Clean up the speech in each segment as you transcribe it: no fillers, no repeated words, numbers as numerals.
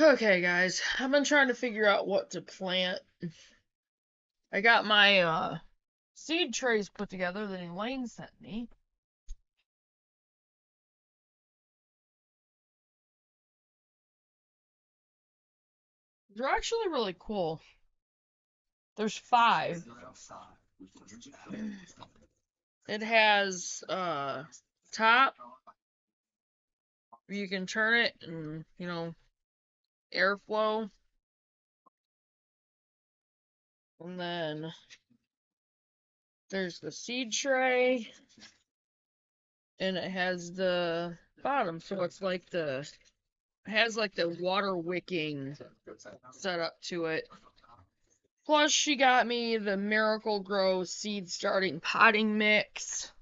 Okay, guys, I've been trying to figure out what to plant. I got my seed trays put together that Elaine sent me. They're actually really cool. There's 5. It has top. You can turn it and airflow. And then there's the seed tray. And it has the bottom, so it's like it has like the water wicking set up to it. Plus, she got me the Miracle Grow seed starting potting mix.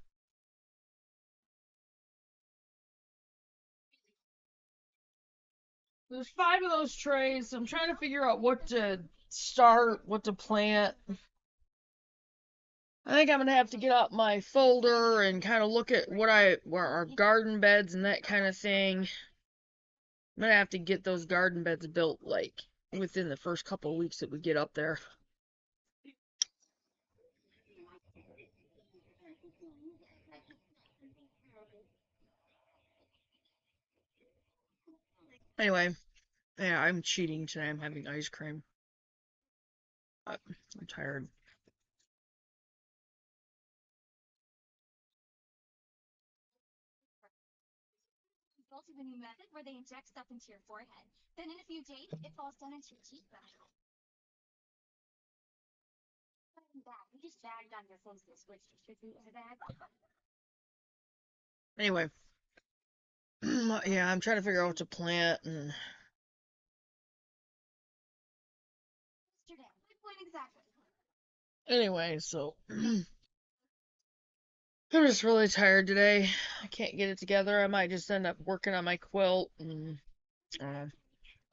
There's 5 of those trays. I'm trying to figure out what to start, what to plant. I think I'm gonna have to get out my folder and kind of look at where our garden beds and that kind of thing. I'm gonna have to get those garden beds built like within the first couple of weeks that we get up there. Anyway, yeah, I'm cheating today. I'm having ice cream. I'm tired. Built a new method where they inject stuff into your forehead. Then in a few days, it falls down into your cheekbone. You just bagged on your faces, which should be a bag. Anyway, yeah, I'm trying to figure out what to plant and Yesterday, my point exactly. anyway, so I'm just really tired today. I can't get it together. I might just end up working on my quilt and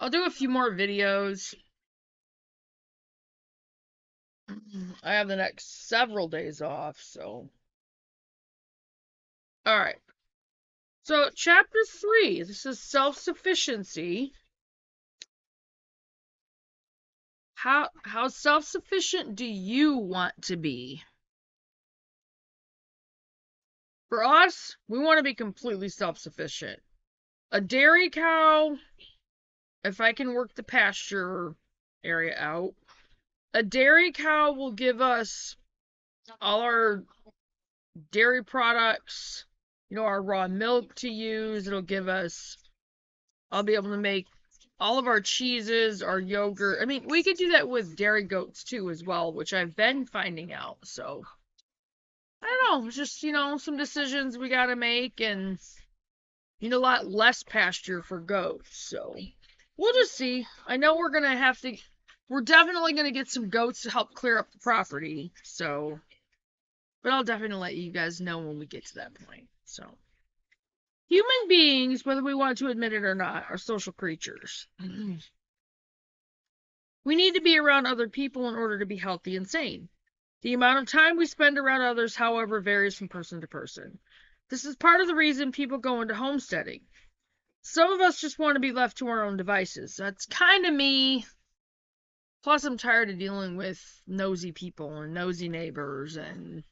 I'll do a few more videos. I have the next several days off, so all right. So, chapter 3, this is self-sufficiency. How self-sufficient do you want to be? For us, we want to be completely self-sufficient. A dairy cow, if I can work the pasture area out, a dairy cow will give us all our dairy products, our raw milk to use. I'll be able to make all of our cheeses, our yogurt. I mean, we could do that with dairy goats too, as well, which I've been finding out. So, I don't know. It's just, some decisions we got to make and, a lot less pasture for goats. So, we'll just see. I know we're definitely going to get some goats to help clear up the property. So, but I'll definitely let you guys know when we get to that point. So, human beings, whether we want to admit it or not, are social creatures. We need to be around other people in order to be healthy and sane. The amount of time we spend around others, however, varies from person to person. This is part of the reason people go into homesteading. Some of us just want to be left to our own devices. That's kind of me. Plus, I'm tired of dealing with nosy people and nosy neighbors, and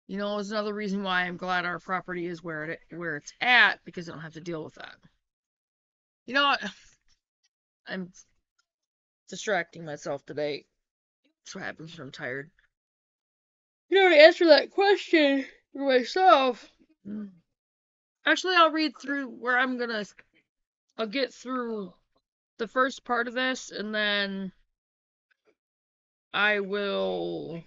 it's another reason why I'm glad our property is where it's at, because I don't have to deal with that. You know what? I'm distracting myself today. That's what happens when I'm tired. To answer that question for myself, actually, I'll read through where I'll get through the first part of this, and then I will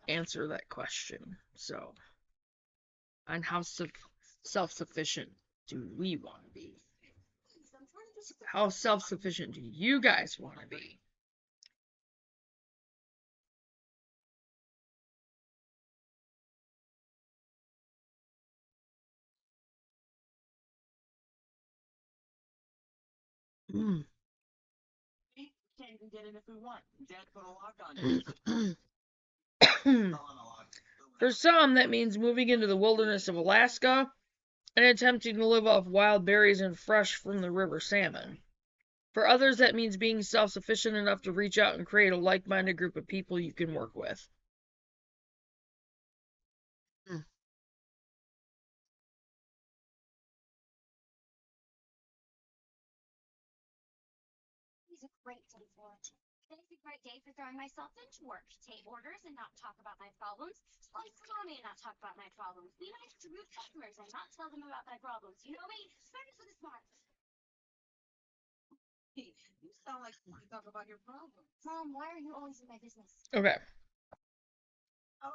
answer that question. So, on how self-sufficient do we want to be? How self-sufficient do you guys want to be? Mm. Can't even get it if we want. Dad put a lock on For some, that means moving into the wilderness of Alaska and attempting to live off wild berries and fresh from the river salmon. For others, that means being self-sufficient enough to reach out and create a like-minded group of people you can work with. It's a great day for it. Today's a great day for throwing myself into work. Take orders and not talk about my problems. Slice salami and not talk about my problems. Be nice to rude customers and not tell them about my problems. You know me? Smart for the smart. Hey, you sound like you talk about your problems. Mom, why are you always in my business? Okay.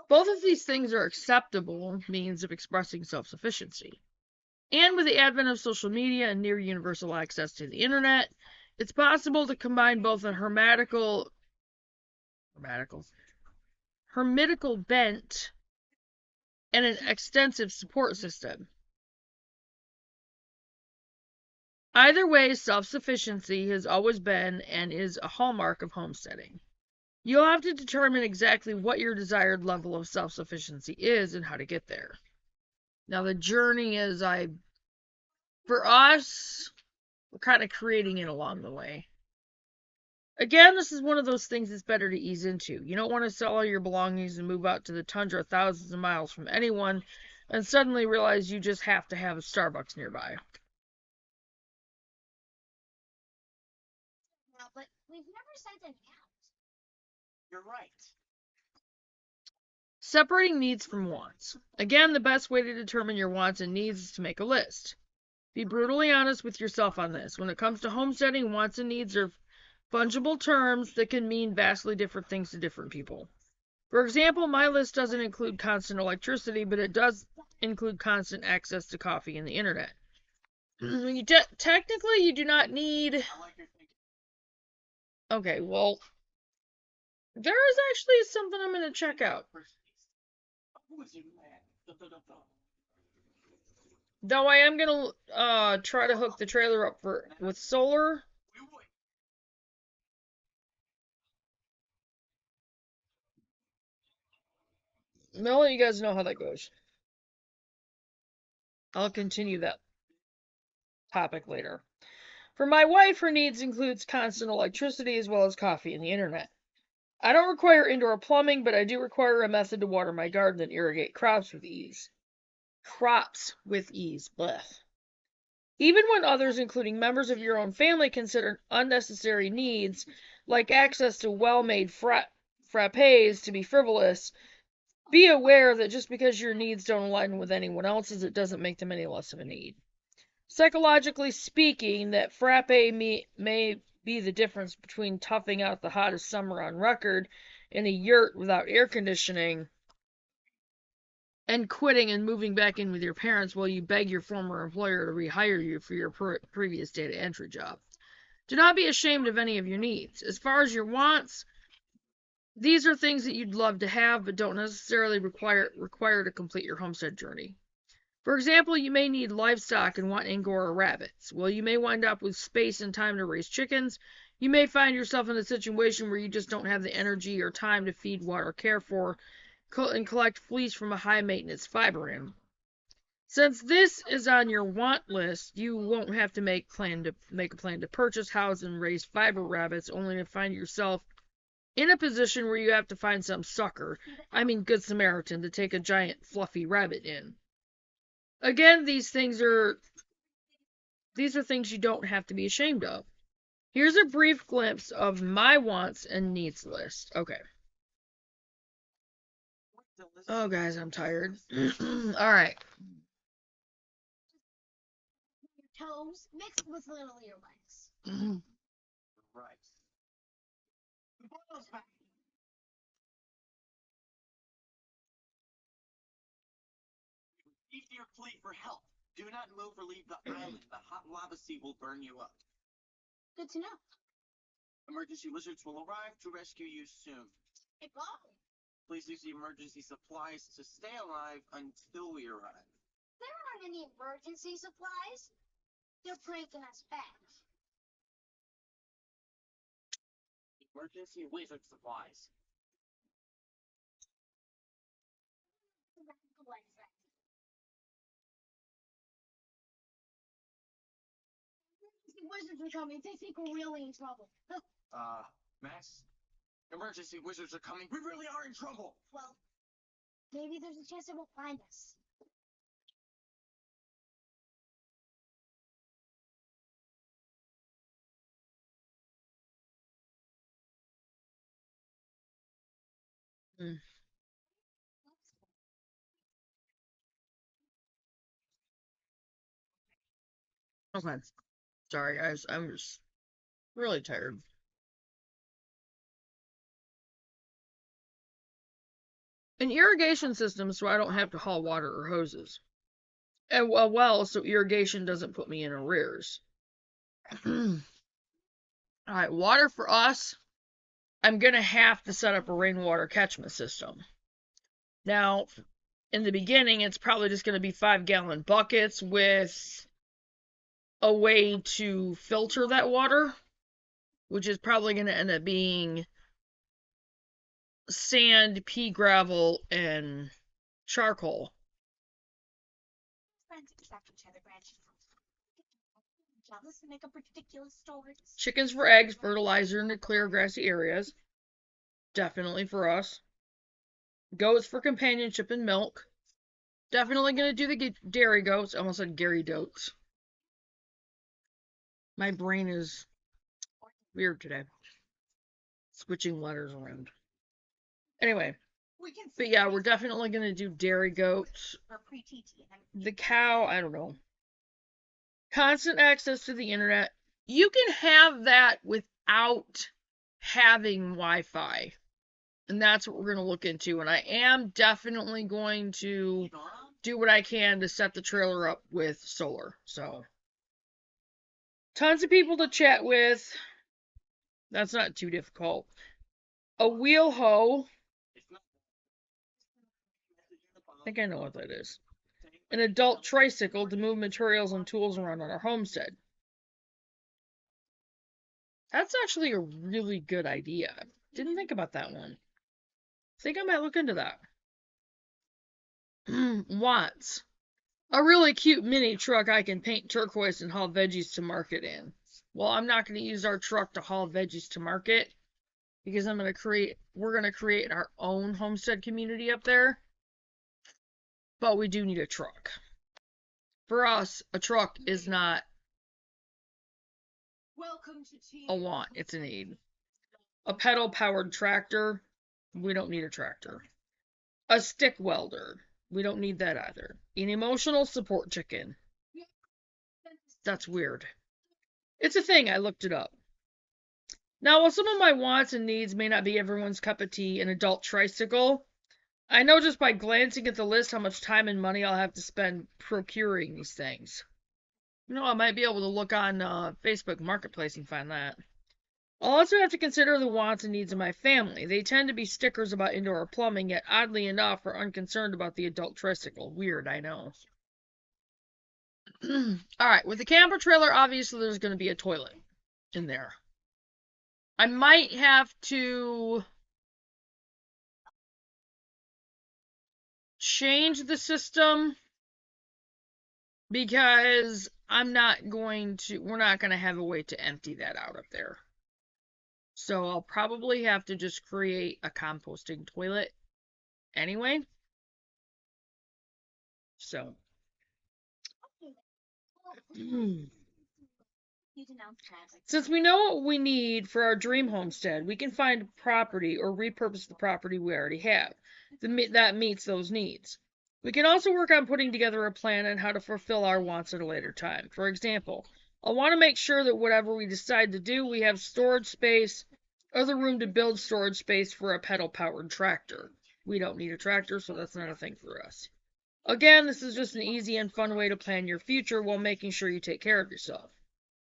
Both of these things are acceptable means of expressing self-sufficiency. And with the advent of social media and near universal access to the internet, it's possible to combine both a hermetical bent and an extensive support system. Either way, self-sufficiency has always been and is a hallmark of homesteading. You'll have to determine exactly what your desired level of self-sufficiency is and how to get there. Now, the journey is for us, we're kind of creating it along the way. Again, this is one of those things that's better to ease into. You don't want to sell all your belongings and move out to the tundra thousands of miles from anyone and suddenly realize you just have to have a Starbucks nearby. No, but we've never sent an out. You're right. Separating needs from wants. Again, the best way to determine your wants and needs is to make a list. Be brutally honest with yourself on this. When it comes to homesteading, wants and needs are fungible terms that can mean vastly different things to different people. For example, my list doesn't include constant electricity, but it does include constant access to coffee and the internet. Technically, you do not need. Okay, well, there is actually something I'm going to check out. Though I am going to try to hook the trailer up with solar. I'll let you guys know how that goes. I'll continue that topic later. For my wife, her needs includes constant electricity as well as coffee and the internet. I don't require indoor plumbing, but I do require a method to water my garden and irrigate crops with ease. Blech. Even when others, including members of your own family, consider unnecessary needs, like access to well-made frappes, to be frivolous, be aware that just because your needs don't align with anyone else's, it doesn't make them any less of a need. Psychologically speaking, that frappe may be the difference between toughing out the hottest summer on record in a yurt without air conditioning and quitting and moving back in with your parents while you beg your former employer to rehire you for your previous data entry job. Do not be ashamed of any of your needs. As far as your wants, these are things that you'd love to have but don't necessarily require to complete your homestead journey. For example, you may need livestock and want Angora rabbits. Well, you may wind up with space and time to raise chickens. You may find yourself in a situation where you just don't have the energy or time to feed, water, care for, and collect fleece from a high-maintenance fiber animal. Since this is on your want list, you won't have to make a plan to purchase, house, and raise fiber rabbits, only to find yourself in a position where you have to find some sucker, good Samaritan, to take a giant fluffy rabbit in. Again, these are things you don't have to be ashamed of. Here's a brief glimpse of my wants and needs list. Okay. Oh, guys, I'm tired. All right. Your toes mixed with little earwax. Right. Keep your plea for help. Do not move or leave the island. The hot lava sea will burn you up. Good to know. Emergency lizards will arrive to rescue you soon. Hey, Bob. Please use the emergency supplies to stay alive until we arrive. There aren't any emergency supplies. They're pranking us back. Emergency lizard supplies. Wizards are coming. They think we're really in trouble. Max, emergency wizards are coming. We really are in trouble. Well, maybe there's a chance they won't find us. Mm. Okay. Sorry, guys. I'm just really tired. An irrigation system so I don't have to haul water or hoses. And well, so irrigation doesn't put me in arrears. Alright, water for us. I'm gonna have to set up a rainwater catchment system. Now, in the beginning, it's probably just gonna be 5-gallon buckets with a way to filter that water, which is probably gonna end up being sand, pea gravel, and charcoal. Jealous and make up ridiculous stories. Chickens for eggs, fertilizer in the clear grassy areas. Definitely for us. Goats for companionship and milk. Definitely gonna do the dairy goats. I almost said Gary Doats. My brain is weird today. Switching letters around. Anyway. But yeah, we're definitely gonna do dairy goats. The cow, I don't know. Constant access to the internet. You can have that without having Wi-Fi. And that's what we're going to look into. And I am definitely going to do what I can to set the trailer up with solar. So, tons of people to chat with. That's not too difficult. A wheel hoe. I think I know what that is. An adult tricycle to move materials and tools around on our homestead. That's actually a really good idea. Didn't think about that one. Think I might look into that. Wants. A really cute mini truck I can paint turquoise and haul veggies to market in. Well, I'm not going to use our truck to haul veggies to market because we're going to create our own homestead community up there. But we do need a truck. For us, a truck is not a want, it's a need. A pedal-powered tractor, we don't need a tractor. A stick welder, we don't need that either. An emotional support chicken. That's weird. It's a thing, I looked it up. Now, while some of my wants and needs may not be everyone's cup of tea, an adult tricycle, I know just by glancing at the list how much time and money I'll have to spend procuring these things. You know, I might be able to look on Facebook Marketplace and find that. I'll also have to consider the wants and needs of my family. They tend to be stickers about indoor plumbing, yet oddly enough are unconcerned about the adult tricycle. Weird, I know. Alright, with the camper trailer, obviously there's going to be a toilet in there. I might have to change the system because we're not going to have a way to empty that out up there. So I'll probably have to just create a composting toilet anyway. So. Since we know what we need for our dream homestead, we can find property or repurpose the property we already have that meets those needs. We can also work on putting together a plan on how to fulfill our wants at a later time. For example, I'll want to make sure that whatever we decide to do, we have storage space or the room to build storage space for a pedal-powered tractor. We don't need a tractor, so that's not a thing for us. Again, this is just an easy and fun way to plan your future while making sure you take care of yourself.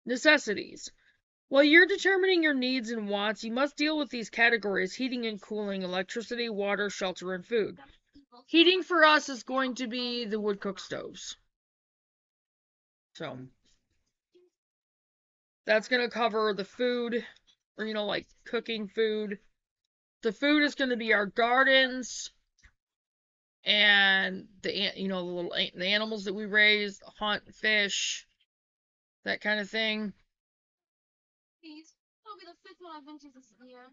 Necessities. While you're determining your needs and wants, you must deal with these categories: heating and cooling, electricity, water, shelter, and food. Heating for us is going to be the wood cook stoves. So, that's going to cover the food, or, like cooking food. The food is going to be our gardens and the animals that we raise, hunt, fish, that kind of thing. Please. It'll be the 5th one I've been to this year.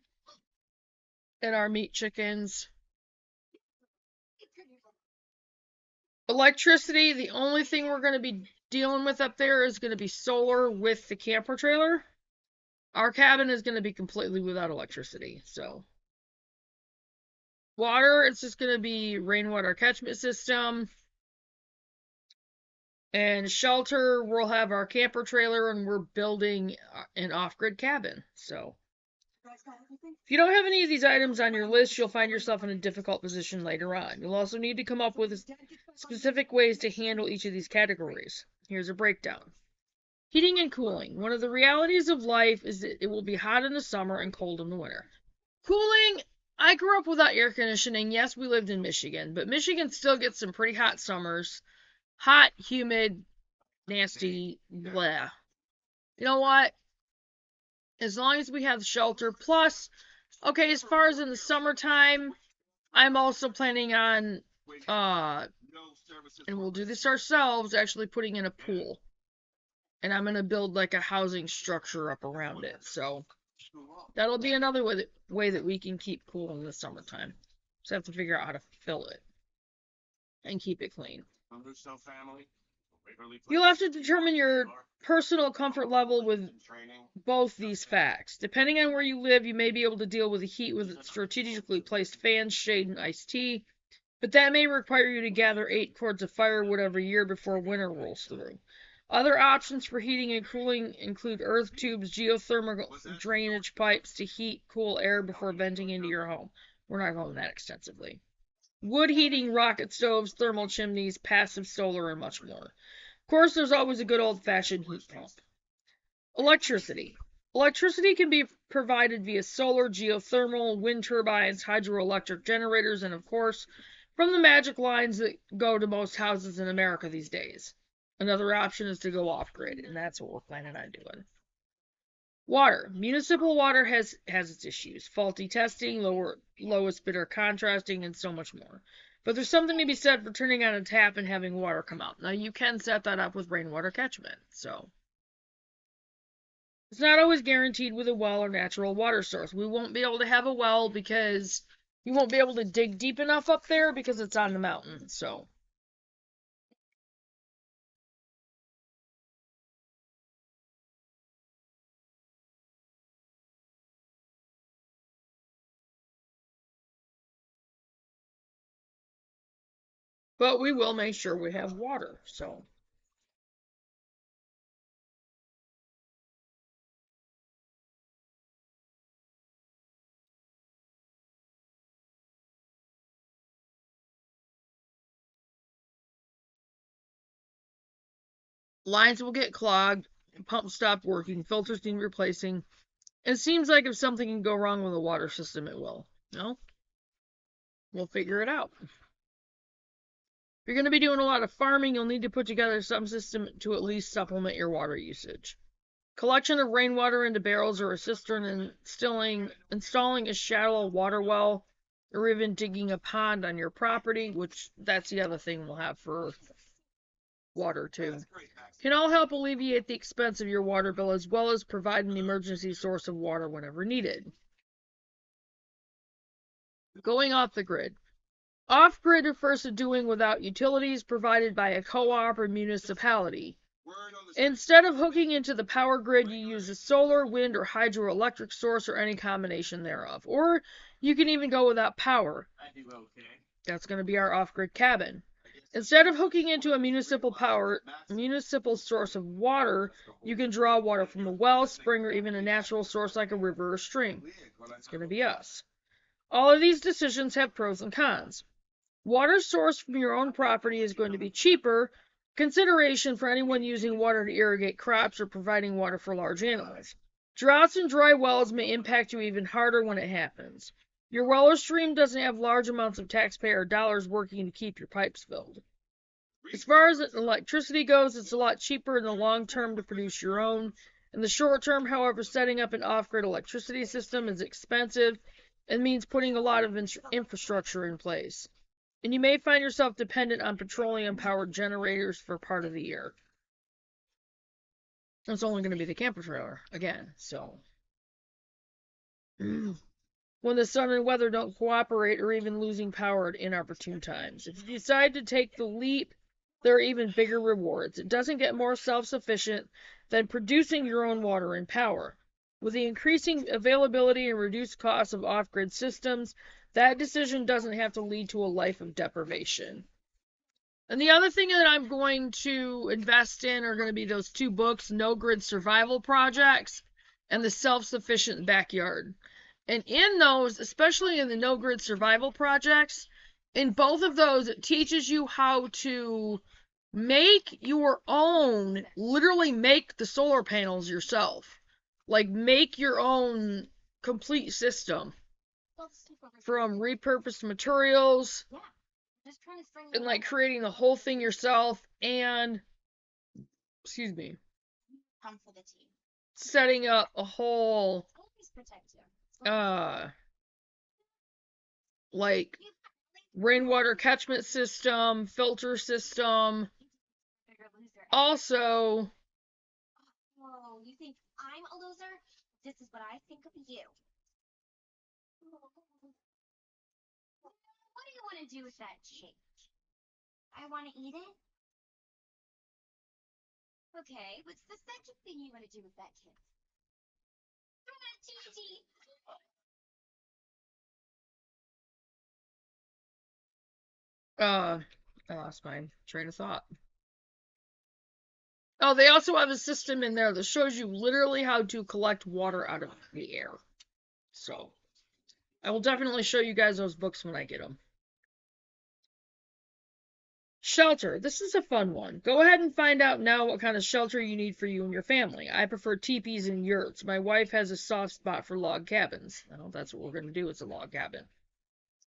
And our meat chickens. Electricity, the only thing we're going to be dealing with up there is going to be solar with the camper trailer. Our cabin is going to be completely without electricity, so. Water, it's just going to be rainwater catchment system. And shelter, we'll have our camper trailer and we're building an off-grid cabin, so. If you don't have any of these items on your list, you'll find yourself in a difficult position later on. You'll also need to come up with specific ways to handle each of these categories. Here's a breakdown. Heating and cooling. One of the realities of life is that it will be hot in the summer and cold in the winter. Cooling, I grew up without air conditioning. Yes, we lived in Michigan, but Michigan still gets some pretty hot summers. Hot, humid, nasty, blah. You know what? As long as we have shelter, plus, okay, as far as in the summertime, I'm also planning on, and we'll do this ourselves, actually putting in a pool. And I'm going to build like a housing structure up around it. So that'll be another way that we can keep cool in the summertime. Just have to figure out how to fill it and keep it clean. You'll have to determine your personal comfort level with both these facts. Depending on where you live, you may be able to deal with the heat with strategically placed fans, shade, and iced tea, but that may require you to gather 8 cords of firewood every year before winter rolls through. Other options for heating and cooling include earth tubes, geothermal drainage pipes to heat, cool air before venting into your home. We're not going that extensively. Wood heating, rocket stoves, thermal chimneys, passive solar, and much more. Of course, there's always a good old-fashioned heat pump. Electricity. Electricity can be provided via solar, geothermal, wind turbines, hydroelectric generators, and of course, from the magic lines that go to most houses in America these days. Another option is to go off-grid, and that's what we're planning on doing. Water. Municipal water has its issues. Faulty testing, lowest bidder contracting, and so much more. But there's something to be said for turning on a tap and having water come out. Now, you can set that up with rainwater catchment, so. It's not always guaranteed with a well or natural water source. We won't be able to have a well because you won't be able to dig deep enough up there because it's on the mountain, so. But we will make sure we have water, so. Lines will get clogged, pumps stop working, filters need replacing. It seems like if something can go wrong with the water system, it will. No? We'll figure it out. If you're going to be doing a lot of farming, you'll need to put together some system to at least supplement your water usage. Collection of rainwater into barrels or a cistern and installing a shallow water well or even digging a pond on your property, which that's the other thing we'll have for water too, can all help alleviate the expense of your water bill as well as provide an emergency source of water whenever needed. Going off the grid. Off-grid refers to doing without utilities provided by a co-op or municipality. Instead of hooking into the power grid, you use a solar, wind, or hydroelectric source or any combination thereof. Or you can even go without power. That's going to be our off-grid cabin. Instead of hooking into a municipal source of water, you can draw water from a well, spring, or even a natural source like a river or stream. That's going to be us. All of these decisions have pros and cons. Water sourced from your own property is going to be cheaper, consideration for anyone using water to irrigate crops or providing water for large animals. Droughts and dry wells may impact you even harder when it happens. Your well or stream doesn't have large amounts of taxpayer dollars working to keep your pipes filled. As far as electricity goes, it's a lot cheaper in the long term to produce your own. In the short term, however, setting up an off-grid electricity system is expensive and means putting a lot of infrastructure in place. And you may find yourself dependent on petroleum-powered generators for part of the year. It's only going to be the camper trailer, again, so. when the sun and weather don't cooperate or even losing power at inopportune times. If you decide to take the leap, there are even bigger rewards. It doesn't get more self-sufficient than producing your own water and power. With the increasing availability and reduced costs of off-grid systems, that decision doesn't have to lead to a life of deprivation. And the other thing that I'm going to invest in are going to be those two books, No Grid Survival Projects and The Self-Sufficient Backyard. And in those, especially in the No Grid Survival Projects, in both of those, it teaches you how to make your own, literally make the solar panels yourself. Like, make your own complete system from repurposed materials. Yeah. Just trying to string And like creating the whole thing yourself and excuse me, come for the tea. setting up a whole Always protect you. like rainwater catchment system, filter system. Bigger loser. Also, Oh, you think I'm a loser? This is what I think of you. What do you want to do with that cake? I want to eat it. Okay, what's the second thing you want to do with that cake? I want tea. I lost my train of thought. Oh, they also have a system in there that shows you literally how to collect water out of the air. So, I will definitely show you guys those books when I get them. Shelter. This is a fun one. Go ahead and find out now what kind of shelter you need for you and your family. I prefer teepees and yurts. My wife has a soft spot for log cabins. Well, that's what we're going to do. It's a log cabin.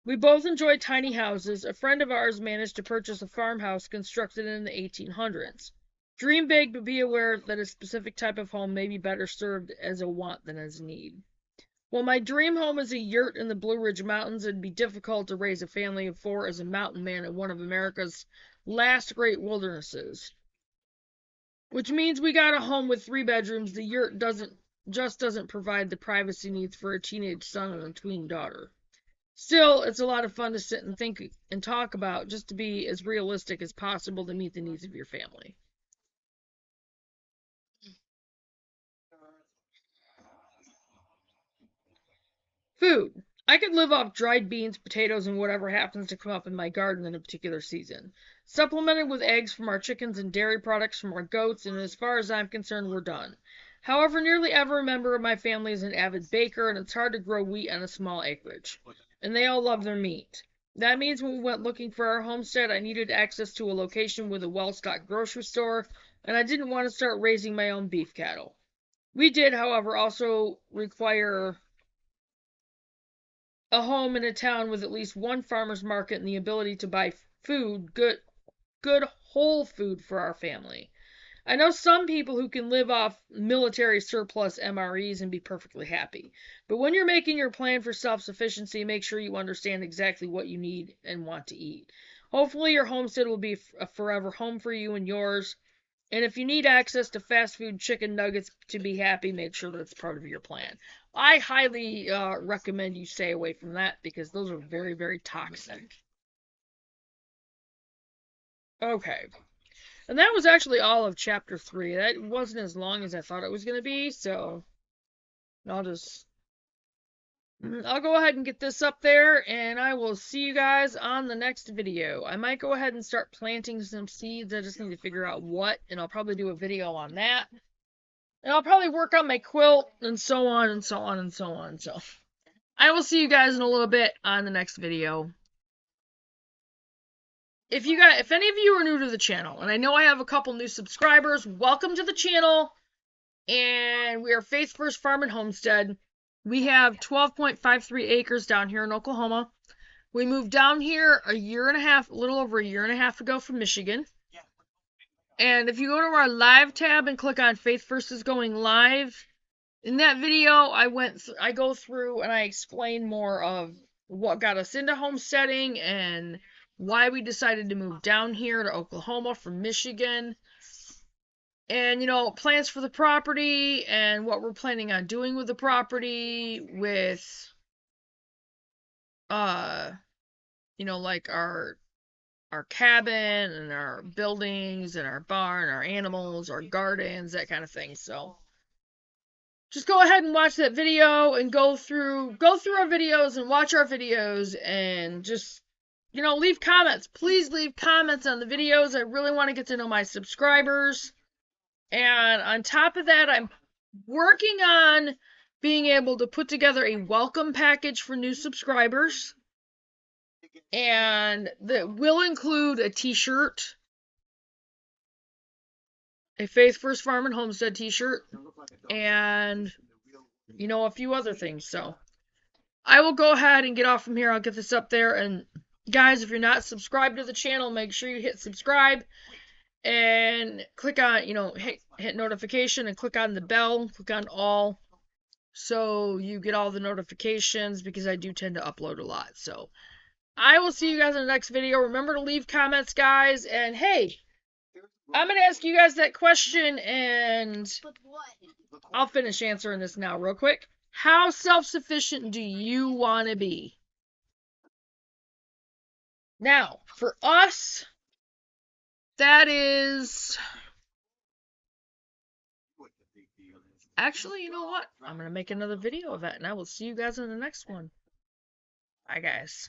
We both enjoy tiny houses. A friend of ours managed to purchase a farmhouse constructed in the 1800s. Dream big, but be aware that a specific type of home may be better served as a want than as a need. While my dream home is a yurt in the Blue Ridge Mountains, it'd be difficult to raise a family of 4 as a mountain man in one of America's last great wildernesses. Which means we got a home with 3 bedrooms. The yurt doesn't provide the privacy needs for a teenage son and a tween daughter. Still, it's a lot of fun to sit and think and talk about, just to be as realistic as possible to meet the needs of your family. Food. I could live off dried beans, potatoes, and whatever happens to come up in my garden in a particular season. Supplemented with eggs from our chickens and dairy products from our goats, and as far as I'm concerned, we're done. However, nearly every member of my family is an avid baker, and it's hard to grow wheat on a small acreage. And they all love their meat. That means when we went looking for our homestead, I needed access to a location with a well-stocked grocery store, and I didn't want to start raising my own beef cattle. We did, however, also require a home in a town with at least one farmer's market and the ability to buy food, good whole food for our family. I know some people who can live off military surplus MREs and be perfectly happy. But when you're making your plan for self-sufficiency, make sure you understand exactly what you need and want to eat. Hopefully your homestead will be a forever home for you and yours. And if you need access to fast food chicken nuggets to be happy, make sure that's part of your plan. I highly recommend you stay away from that because those are very, very toxic. Okay. And that was actually all of chapter 3. That wasn't as long as I thought it was going to be, so I'll go ahead and get this up there, and I will see you guys on the next video. I might go ahead and start planting some seeds. I just need to figure out what, and I'll probably do a video on that. And I'll probably work on my quilt, and so on, and so on, and so on. So, I will see you guys in a little bit on the next video. If any of you are new to the channel, and I know I have a couple new subscribers, welcome to the channel. And we are Faith First Farm and Homestead. We have 12.53 acres down here in Oklahoma. We moved down here a little over a year and a half ago from Michigan. And if you go to our live tab and click on Faith First is Going Live, in that video I go through and I explain more of what got us into homesteading and why we decided to move down here to Oklahoma from Michigan. and, you know, plans for the property and what we're planning on doing with the property with, you know, like our cabin and our buildings and our barn, our animals, our gardens, that kind of thing. So just go ahead and watch that video and go through our videos and watch our videos and just, you know, leave comments. Please leave comments on the videos. I really want to get to know my subscribers. And on top of that, I'm working on being able to put together a welcome package for new subscribers. And that will include a t-shirt, a Faith First Farm and Homestead t-shirt, and, you know, a few other things. So I will go ahead and get off from here. I'll get this up there. And guys, if you're not subscribed to the channel, make sure you hit subscribe and click on, you know, hit notification and click on the bell, click on all, so you get all the notifications, because I do tend to upload a lot. So I will see you guys in the next video. Remember to leave comments, guys. And hey, I'm going to ask you guys that question, and I'll finish answering this now real quick. How self-sufficient do you want to be? Now, for us, that is... Actually, you know what? I'm going to make another video of that, and I will see you guys in the next one. Bye, guys.